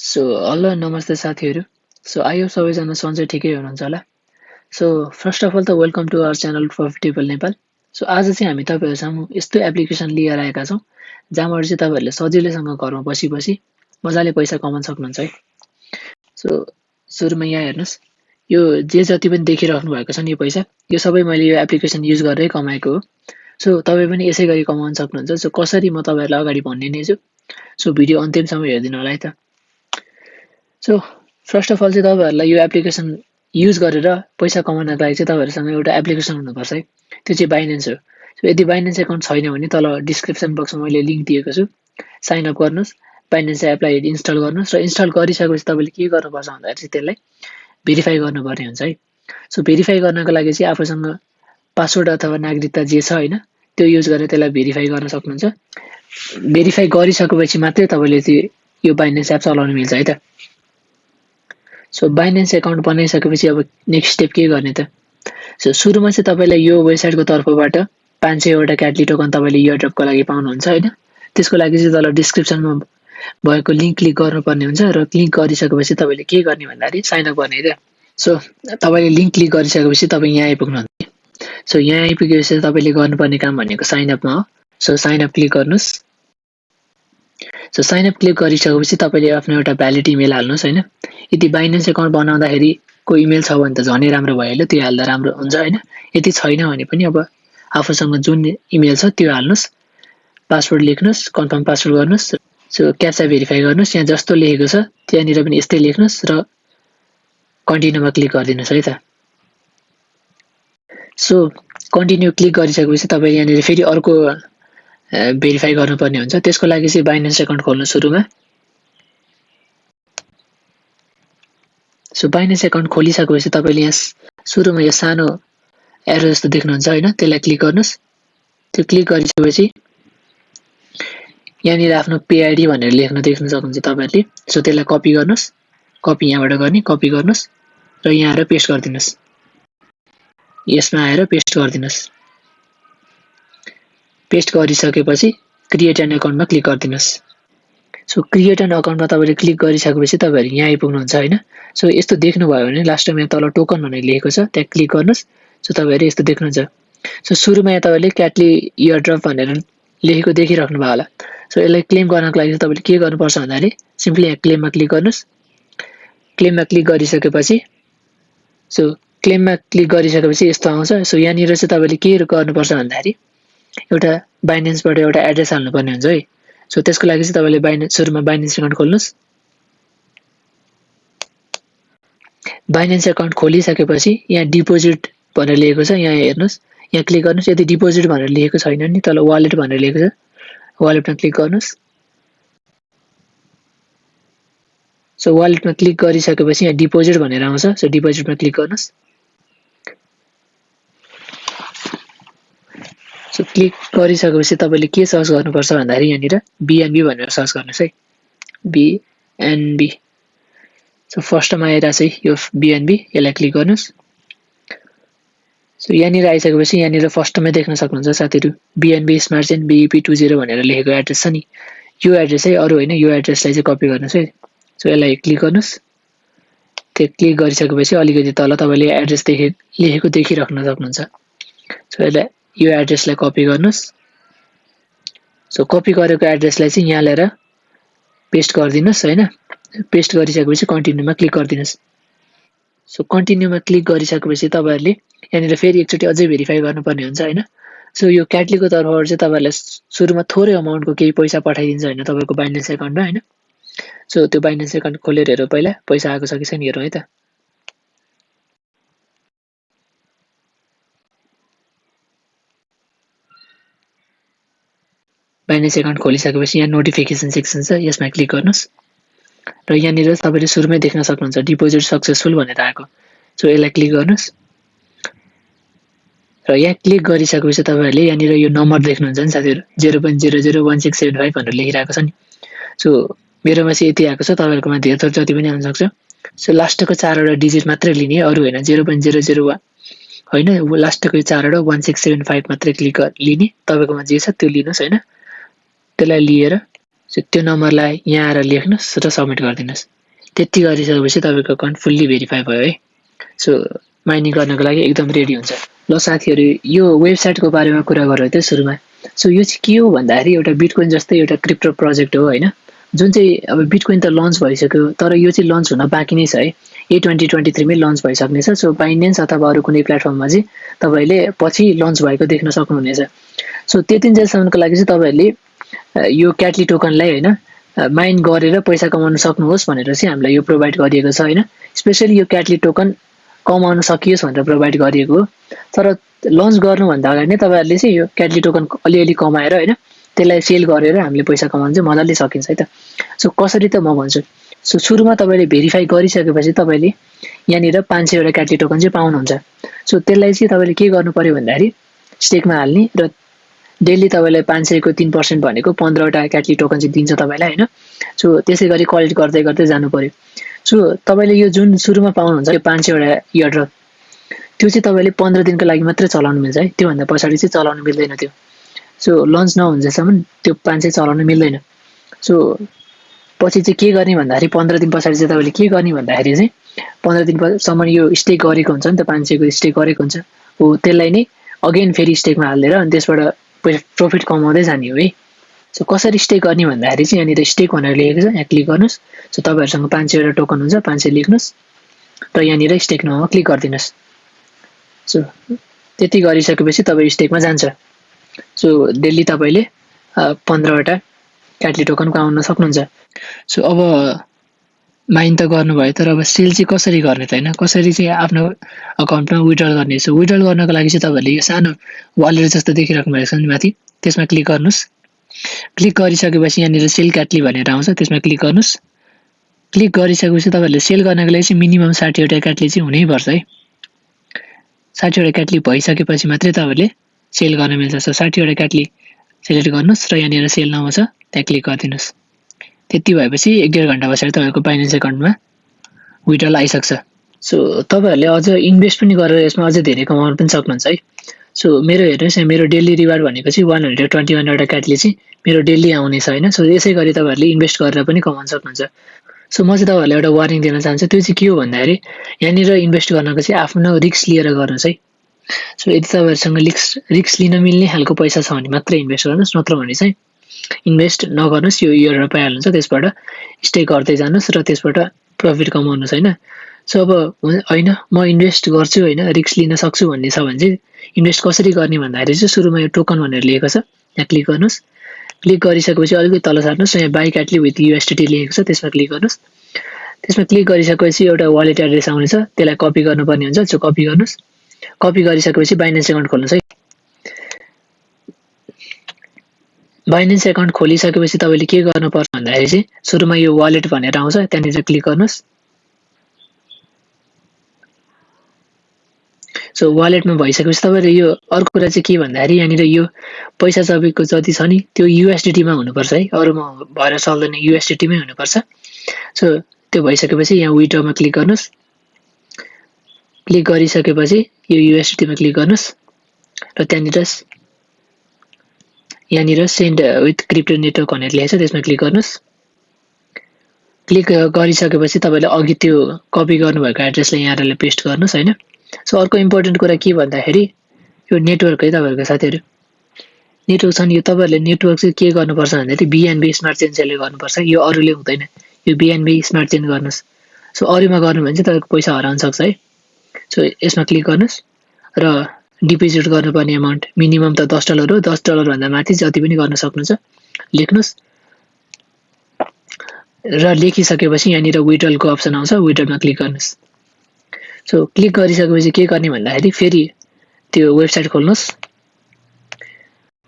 So hello नमस्ते साथीहरू। So I hope सबैजना सन्चै ठिकै हुनुहुन्छ होला। सो फर्स्ट अफ अल त welcome to our channel profitable Nepal. So आज चाहिँ हामी तपाईँहरू सामु यस्तो एप्लिकेसन लिएर आएका छौँ जहाँबाट चाहिँ तपाईँहरूले सजिलैसँग घरमा बसी बसी मजाले पैसा कमाउन सक्नुहुन्छ है। सो सुरुमा यहाँ हेर्नुहोस्, यो जे जति पनि देखिराख्नु भएको छ नि यो पैसा, यो सबै मैले यो एप्लिकेसन युज गरेरै कमाएको हो। सो तपाईँ पनि यसै गरी कमाउन सक्नुहुन्छ। सो कसरी म तपाईँहरूलाई अगाडि भन्ने नै छु। सो भिडियो अन्तिमसम्म हेरिदिनु होला है त। सो फर्स्ट अफ अल चाहिँ तपाईँहरूलाई यो एप्लिकेसन युज गरेर पैसा कमाउनको लागि चाहिँ तपाईँहरूसँग एउटा एप्लिकेसन हुनुपर्छ है। त्यो चाहिँ बाइनेन्स हो। सो यदि बाइनेन्स एकाउन्ट छैन भने तल डिस्क्रिप्सन बक्समा मैले लिङ्क दिएको छु, साइन अप गर्नुहोस्, बाइनेन्स एपलाई इन्स्टल गर्नुहोस् र इन्स्टल गरिसकेपछि तपाईँले के गर्नुपर्छ भन्दाखेरि चाहिँ त्यसलाई भेरिफाई गर्नुपर्ने हुन्छ है। सो भेरिफाई गर्नको लागि चाहिँ आफूसँग पासवर्ड अथवा नागरिकता जे छ होइन त्यो युज गरेर त्यसलाई भेरिफाई गर्न सक्नुहुन्छ। भेरिफाई गरिसकेपछि मात्रै तपाईँले चाहिँ यो बाइनेन्स एप चलाउन मिल्छ है त। सो बाइनेन्स एकाउन्ट बनाइसकेपछि अब नेक्स्ट स्टेप के गर्ने त। सो सुरुमा चाहिँ तपाईँलाई यो वेबसाइटको तर्फबाट 500 क्याटली टोकन तपाईँले एयरड्रपको लागि पाउनुहुन्छ होइन। त्यसको लागि चाहिँ तल डिस्क्रिप्सनमा भएको लिङ्क क्लिक गर्नुपर्ने हुन्छ र क्लिक गरिसकेपछि तपाईँले के गर्ने भन्दाखेरि साइन अप गर्ने है त। सो तपाईँले लिङ्क क्लिक गरिसकेपछि तपाईँ यहाँ आइपुग्नुहुन्छ। सो यहाँ आइपुगेपछि तपाईँले गर्नुपर्ने काम भनेको साइन अपमा हो। सो साइन अप क्लिक गर्नुहोस्। सो साइन अप क्लिक गरिसकेपछि तपाईँले आफ्नो एउटा भ्यालिड इमेल हाल्नुहोस् होइन। यदि बाइनेन्स एकाउन्ट बनाउँदाखेरिको इमेल छ भने त झनै राम्रो भइहाल्यो, त्यो हाल्दा राम्रो हुन्छ होइन। यदि छैन भने पनि अब आफूसँग जुन इमेल छ त्यो हाल्नुहोस्, पासवर्ड लेख्नुहोस्, कन्फर्म पासवर्ड गर्नुहोस्। सो क्याप्चा भेरिफाई गर्नुहोस्, यहाँ जस्तो लेखेको छ त्यहाँनिर पनि यस्तै लेख्नुहोस् र कन्टिन्यूमा क्लिक गरिदिनुहोस् है त। सो कन्टिन्यू क्लिक गरिसकेपछि तपाईँ यहाँनिर फेरि अर्को भेरिफाई गर्नुपर्ने हुन्छ। त्यसको लागि चाहिँ बाइनेन्स एकाउन्ट खोल्नु सुरुमा। सो बाइनेन्स एकाउन्ट खोलिसकेपछि तपाईँले यहाँ सुरुमा यो सानो एरो जस्तो देख्नुहुन्छ होइन, त्यसलाई क्लिक गर्नुहोस्। त्यो क्लिक गरिसकेपछि यहाँनिर आफ्नो पे आइडी भनेर लेख्न देख्न सक्नुहुन्छ तपाईँहरूले। सो त्यसलाई कपी गर्नुहोस्, कपी यहाँबाट गर्ने, कपी गर्नुहोस् र यहाँ आएर पेस्ट गरिदिनुहोस्। यसमा आएर पेस्ट गरिदिनुहोस्। पेस्ट गरिसकेपछि क्रिएट एन एकाउन्टमा क्लिक गरिदिनुहोस्। सो क्रिएट एन अकाउन्टमा तपाईँले क्लिक गरिसकेपछि तपाईँहरू यहाँ आइपुग्नुहुन्छ होइन। सो यस्तो देख्नुभयो भने लास्टमा यहाँ तल टोकन भनेर लेखेको छ त्यहाँ क्लिक गर्नुहोस्। सो तपाईँहरू यस्तो देख्नुहुन्छ। सो सुरुमा यहाँ तपाईँले क्याटली एयरड्रप भनेर लेखेको देखिराख्नु भयो होला। सो यसलाई क्लेम गर्नको लागि तपाईँले के गर्नुपर्छ भन्दाखेरि सिम्पली यहाँ क्लेममा क्लिक गर्नुहोस्। क्लेममा क्लिक गरिसकेपछि सो क्लेममा क्लिक गरिसकेपछि यस्तो आउँछ। सो यहाँनिर चाहिँ तपाईँले के गर्नुपर्छ भन्दाखेरि एउटा बाइनेन्सबाट एउटा एड्रेस हाल्नुपर्ने हुन्छ है। सो त्यसको लागि चाहिँ तपाईँले सुरुमा बाइनेन्स एकाउन्ट खोल्नुहोस्। बाइनेन्स एकाउन्ट खोलिसकेपछि यहाँ डिपोजिट भनेर लेखेको छ, यहाँ हेर्नुहोस्, यहाँ क्लिक गर्नुहोस्। यदि डिपोजिट भनेर लेखेको छैन नि तल वालेट भनेर लेखेको छ, वालेटमा क्लिक गर्नुहोस्। सो वालेटमा क्लिक गरिसकेपछि यहाँ डिपोजिट भनेर आउँछ। सो डिपोजिटमा क्लिक गर्नुहोस्। सो क्लिक गरिसकेपछि तपाईँले के सर्च गर्नुपर्छ भन्दाखेरि यहाँनिर बिएनबी भनेर सर्च गर्नुहोस् है, बिएनबी। सो फर्स्टमा आइरहेको छ यो बिएनबी, यसलाई क्लिक गर्नुहोस्। सो यहाँनिर आइसकेपछि यहाँनिर फर्स्टमै देख्न सक्नुहुन्छ साथीहरू बिएनबी स्मार्ट चेन BEP20 भनेर लेखेको एड्रेस छ नि, यो एड्रेस है, अरू होइन। यो एड्रेसलाई चाहिँ कपी गर्नुहोस् है। सो यसलाई क्लिक गर्नुहोस्। त्यो क्लिक गरिसकेपछि अलिकति तल तपाईँले एड्रेस लेखेको देखिराख्न सक्नुहुन्छ। सो यसलाई यो एड्रेसलाई कपी गर्नुहोस्। सो कपी गरेको एड्रेसलाई चाहिँ यहाँ ल्याएर पेस्ट गरिदिनुहोस् होइन। पेस्ट गरिसकेपछि कन्टिन्यूमा क्लिक गरिदिनुहोस्। सो कन्टिन्यूमा क्लिक गरिसकेपछि तपाईँहरूले यहाँनिर फेरि एकचोटि अझै भेरिफाई गर्नुपर्ने हुन्छ होइन। सो यो क्याटलीको तर्फबाट चाहिँ तपाईँहरूलाई सुरुमा थोरै अमाउन्टको केही पैसा पठाइदिन्छ होइन तपाईँको बाइनेन्स एकाउन्टमा होइन। सो त्यो बाइनेन्स एकाउन्ट खोलेर हेरौँ पहिला पैसा आएको छ कि छैन हेरौँ है त। बाइनेन्स एकाउन्ट खोलिसकेपछि यहाँ नोटिफिकेसन सेक्सन छ, यसमा क्लिक गर्नुहोस् र यहाँनिर तपाईँले सुरुमै देख्न सक्नुहुन्छ डिपोजिट सक्सेसफुल भनेर आएको। सो यसलाई क्लिक गर्नुहोस् र यहाँ क्लिक गरिसकेपछि तपाईँहरूले यहाँनिर यो नम्बर देख्नुहुन्छ नि साथीहरू 0.001675 भनेर लेखिरहेको छ नि। सो मेरोमा चाहिँ यति आएको छ, तपाईँहरूकोमा धेरै थोर जति पनि आउन सक्छ। सो लास्टको 4वटा डिजिट मात्रै लिने, अरू होइन। 0.001 होइन, लास्टको 4वटा 1675 मात्रै क्लिक लिने, तपाईँकोमा जे छ त्यो लिनुहोस् होइन। त्यसलाई लिएर सो त्यो नम्बरलाई यहाँ आएर लेख्नुस् र सबमिट गरिदिनुस् त्यति गरिसकेपछि तपाईको अकाउन्ट फुल्ली भेरिफाई भयो है सो माइनिङ गर्नको लागि एकदम रेडी हुन्छ ल साथीहरु यो वेबसाइटको बारेमा कुरा गरौँ त सुरुमा सो यो चाहिँ के हो भन्दाखेरि एउटा बिटकोइन जस्तै एउटा क्रिप्टो प्रोजेक्ट हो हैन जुन चाहिँ अब बिटकोइन त लन्च भइसक्यो तर यो चाहिँ लन्च हुन बाँकी नै छ है ए 2023 मै लन्च भइसक्ने छ सो बाइनेन्स अथवा अरु कुनै प्लेटफर्ममा चाहिँ तपाईले पछि लन्च भएको देख्न सक्नुहुनेछ सो त्यतिन्जेलसम्मको लागि चाहिँ तपाईहरुले यो क्याटली टोकनलाई हैन माइन गरेर पैसा कमाउन सक्नुहोस् भनेर चाहिँ हामीलाई यो प्रोवाइड गरिएको छ हैन स्पेशली यो क्याटली टोकन कमाउन सकियोस् भनेर प्रोवाइड गरिएको हो तर लन्च गर्नु भन्दा अगाडि नै तपाईहरुले चाहिँ यो क्याटली टोकन अलिअलि कमाएर हैन त्यसलाई सेल गरेर हामीले पैसा कमाउन चाहिँ मजाले सकिन्छ है त सो कसरी त म भन्छु सो सुरुमा तपाईले भेरिफाई गरिसकेपछि तपाईले यहाँनिर 500 वटा क्याटली टोकन चाहिँ पाउनुहुन्छ सो त्यसलाई चाहिँ तपाईले के गर्नु पर्यो भन्दाखेरि स्टेकमा हाल्ने र डेली तपाईलाई 500 को 3% भनेको 15 वटा क्याटली टोकन चाहिँ दिन्छ तपाईलाई हैन सो त्यसैगरी कलेक्ट गर्दै गर्दै जानु पर्यो सो तपाईले यो जुन सुरुमा पाउनुहुन्छ यो 500 वटा एयरड्रप त्यो चाहिँ तपाईले 15 दिनको लागि मात्र चलाउन मिल्छ है त्यो भन्दा पछाडी चाहिँ चलाउन मिल्दैन त्यो सो लन्च नहुन्जेसम्म त्यो 500 चलाउन मिल्दैन सो पछि चाहिँ के गर्ने भन्दाखेरि 15 दिन पछाडी चाहिँ तपाईले के गर्ने भन्दाखेरि चाहिँ 15 दिनसम्म यो स्टेक गरेको हुन्छ नि त 500 को स्टेक गरेको हुन्छ हो त्यसलाई नै अगेन फेरि स्टेकमा हालेर अनि त्यसबाट प्रॉफिट कमाउँदै जाने हो है सो कसरी स्टेक गर्ने भन्दाखेरि चाहिँ यहाँनिर स्टेक भनेर लेखेको छ यहाँ क्लिक गर्नुस् सो तपाईहरुसँग 500 वटा टोकन हुन्छ 500 लेख्नुस् र यहाँनिर स्टेक नाउमा क्लिक गरिदिनुस् सो त्यति गरिसकेपछि तपाई स्टेकमा जान्छ सो डेली तपाईले 15 वटा क्याटली टोकन कमाउन सक्नुहुन्छ सो अब माइन त गर्नुभयो तर अब सेल चाहिँ कसरी गर्ने त हैन कसरी चाहिँ आफ्नो अकाउन्टमा विथड्रल गर्ने सो विथड्रल गर्नको लागि चाहिँ तपाईले यो सानो वालेट जस्तो देखिराख्नु भएको छ नि माथि त्यसमा क्लिक गर्नुस् क्लिक गरिसकेपछि यहाँनिर सेल क्याटली भनेर आउँछ त्यसमा क्लिक गर्नुस् क्लिक गरिसकेपछि तपाईले सेल गर्नको लागि चाहिँ मिनिमम 60 वटा क्याटली चाहिँ हुनै पर्छ है 60 वटा क्याटली भइसकेपछि मात्रै तपाईले सेल गर्न मिल्छ सो 60 वटा क्याटली सिलेक्ट गर्नुस् र यहाँनिर सेल नाउमा छ त्यहाँ क्लिक गरिदिनुस् त्यति भएपछि 1.5 घण्टा पछाडी तपाईको बाइनेन्स अकाउन्टमा विथड्रल आइसक्छ सो तपाईहरुले अझ इन्भेस्ट पनि गरेर यसमा अझ धेरै कमाउन पनि सक्नुहुन्छ है सो मेरो हेर्नुस् यहाँ मेरो डेली रिवार्ड भनेको चाहिँ 121 वटा क्याटली चाहिँ मेरो डेली आउने छ हैन सो यसै गरी तपाईहरुले इन्भेस्ट गरेर पनि कमाउन सक्नुहुन्छ सो म चाहिँ तपाईहरुलाई एउटा वार्निङ दिन चाहन्छु त्यो चाहिँ के हो भन्दाखेरि यहाँनिर इन्भेस्ट गर्नको चाहिँ आफ्नो रिस्क लिएर गर्नुस् है सो यदि तपाईहरुसँग रिस्क लिन मिल्ने खालको पैसा छ भने मात्र इन्भेस्ट गर्नुस् नत्र भने चाहिँ इन्भेस्ट नगर्नुस् यो इयर पाइहाल्नुहुन्छ त्यसबाट स्टे गर्दै जानुस् र त्यसबाट प्रॉफिट कमाउनुस् हैन सो अब हैन म इन्भेस्ट गर्छु हैन रिस्क लिन सक्छु भन्ने छ भने चाहिँ इन्भेस्ट कसरी गर्ने भन्दाखेरि चाहिँ सुरुमा यो टोकन भनेर लेखेको छ यहाँ क्लिक गर्नुस् क्लिक गरिसकेपछि अलिकति तल सार्नुस् यहाँ बाइ क्याटली विथ USDT लेखेको छ त्यसमा क्लिक गर्नुस् त्यसमा क्लिक गरिसकेपछि एउटा वालेट एड्रेस आउनेछ त्यसलाई कपी गर्नुपर्ने हुन्छ सो कपी गर्नुस् कपी गरिसकेपछि बाइनेन्स अकाउन्ट खोल्नुस् है बाइनेन्स अकाउन्ट खोलिसकेपछि तपाईले के गर्नुपर्छ भन्दाखेरि चाहिँ सुरुमा यो वालेट भनेर आउँछ त्यहाँनिर क्लिक गर्नुस् सो वालेटमा भइसकेपछि तपाईले यो अर्को कुरा चाहिँ के भन्दाखेरि यहाँनिर यो पैसा तपाईँको जति छ नि त्यो USDT मा हुनुपर्छ है अरुमा भएर चल्दैन USDT मै हुनुपर्छ सो त्यो भइसकेपछि यहाँ विथड्रलमा क्लिक गर्नुस् क्लिक गरिसकेपछि यो USDT मा क्लिक गर्नुस् र यहाँनिर सेन्ड विथ क्रिप्टो नेटवर्क भनेर लेखेको छ त्यसमा क्लिक गर्नुस् क्लिक गरिसकेपछि तपाईले अघि त्यो कपी गर्नुभएको एड्रेसलाई यहाँले पेस्ट गर्नुस् हैन सो अर्को इम्पोर्टेन्ट कुरा के भन्दाखेरि यो नेटवर्क है तपाईहरुको साथीहरु नेटवर्क छ नि यो तपाईहरुले नेटवर्क चाहिँ के गर्नुपर्छ भन्दाखेरि BNB स्मार्ट चेन सेलले गर्नुपर्छ यो अरुले हुँदैन यो BNB स्मार्ट चेन गर्नुस् सो अरुमा गर्नु भने चाहिँ तपाईको पैसा हराउन सक्छ है सो यसमा क्लिक गर्नुस् र डिपोजिट गर्नुपर्ने अमाउन्ट मिनिमम त $10 हो $10 भन्दा माथि जति पनि गर्न सक्नुहुन्छ लेख्नुस् र लेखिसकेपछि यहाँनिर विथड्रलको अप्सन आउँछ विथड्रलमा क्लिक गर्नुस् सो क्लिक गरिसकेपछि के गर्ने भन्दाखेरि फेरि त्यो वेबसाइट खोल्नुस्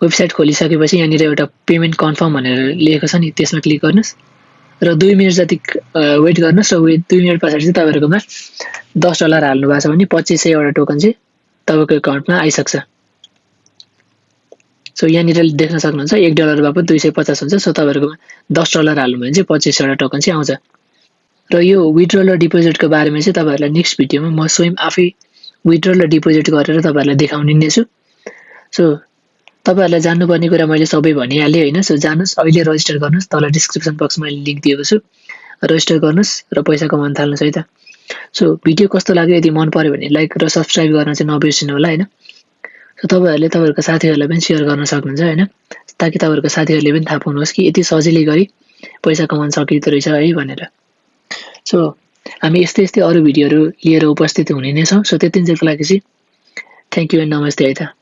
वेबसाइट खोलिसकेपछि यहाँनिर एउटा पेमेन्ट कन्फर्म भनेर लेखेको छ नि त्यसमा क्लिक गर्नुस् र 2 मिनेट जति वेट गर्नुस् र 2 मिनेट पछाडी चाहिँ तपाईहरुकोमा $10 हाल्नु भएको छ भने 2500 वटा टोकन चाहिँ तपाईको अकाउन्टमा आइसक्छ सो यहाँनिर देख्न सक्नुहुन्छ $1 बापत 250 हुन्छ सो तपाईहरुकोमा $10 हाल्नु भने चाहिँ 2500 वटा टोकन चाहिँ आउँछ र यो विथड्रल र डिपोजिटको बारेमा चाहिँ तपाईहरुलाई नेक्स्ट भिडियोमा म स्वयं आफै विथड्रल र डिपोजिट गरेर तपाईहरुलाई देखाउने नै छु सो तपाईहरुलाई जान्नुपर्ने कुरा मैले सबै भनिहाले हैन सो जानुस् अहिले रजिस्टर गर्नुस् तल डिस्क्रिप्सन बक्समा लिंक दिएको छु रजिस्टर गर्नुस् र पैसा कमाउन थाल्नुस् है त सो भिडियो कस्तो लाग्यो यदि मन पर्यो भने लाइक र सब्स्क्राइब गर्न चाहिँ नबिर्सिनु होला हैन सो तपाईहरुले तपाईहरुको साथीहरुलाई पनि शेयर गर्न सक्नुहुन्छ हैन ताकि तपाईहरुको साथीहरुले पनि थाहा पाउनुहोस् कि यति सजिलै गरी पैसा कमाउन सकिँदो रहेछ है भनेर सो हामी यस्तै यस्तै अरु भिडियोहरु लिएर उपस्थित हुने नै छौं सो त्यतिन्जेलको लागि चाहिँ थ्यांक यू एन्ड नमस्ते है त